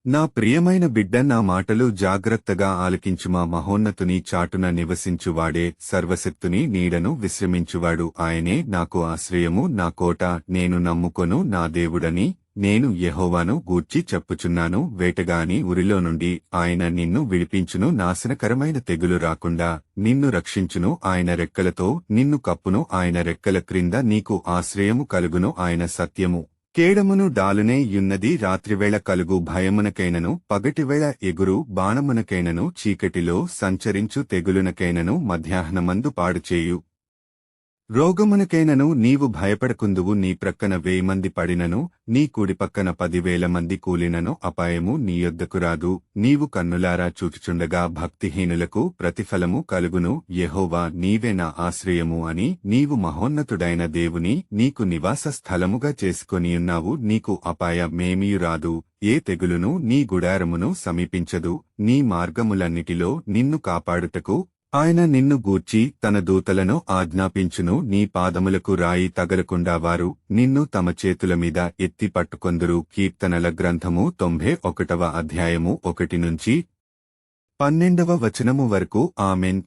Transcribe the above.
నా ప్రియమైన బిడ్డ, నా మాటలు జాగ్రత్తగా ఆలకించుమా. మహోన్నతుని చాటున నివసించువాడే, సర్వశక్తుని నీడను విశ్రమించువాడు ఆయనే నాకు ఆశ్రయము, నా కోట, నేను నమ్ముకొను నా దేవుడని నేను యెహోవాను గూర్చి చెప్పుచున్నాను. వేటగాని ఉరిలో నుండి ఆయన నిన్ను విడిపించును, నాశనకరమైన తెగులు రాకుండా నిన్ను రక్షించును. ఆయన రెక్కలతో నిన్ను కప్పును, ఆయన రెక్కల క్రింద నీకు ఆశ్రయము కలుగును. ఆయన సత్యము కేడమును డాలునే యున్నది. రాత్రివేళ కలుగు భయమునకైనను, పగటివేళ ఎగురు బాణమునకైనను, చీకటిలో సంచరించు తెగులునకైనను, మధ్యాహ్నమందు పాడుచేయు రోగమునకైనను నీవు భయపడకుందువు. నీ ప్రక్కన 1000 మంది పడినను, నీ కుడిపక్కన 10,000 మంది కూలినను అపాయము నీ యొద్దకు రాదు. నీవు కన్నులారా చూచుచుండగా భక్తిహీనులకు ప్రతిఫలము కలుగును. యెహోవా నీవే నా ఆశ్రయము అని నీవు మహోన్నతుడైన దేవుని నీకు నివాస స్థలముగా చేసుకొనియున్నావు. నీకు అపాయమేమీ రాదు, ఏ తెగులును నీ గుడారమును సమీపించదు. నీ మార్గములన్నిటిలో నిన్ను కాపాడుటకు ఆయన నిన్ను గూర్చి తన దూతలను ఆజ్ఞాపించును. నీ పాదములకు రాయి తగలకుండా వారు నిన్ను తమ చేతుల మీద ఎత్తి పట్టుకొందురు. కీర్తనల గ్రంథము 91వ అధ్యాయము 1 నుంచి 12వ వచనము వరకు. ఆమెన్.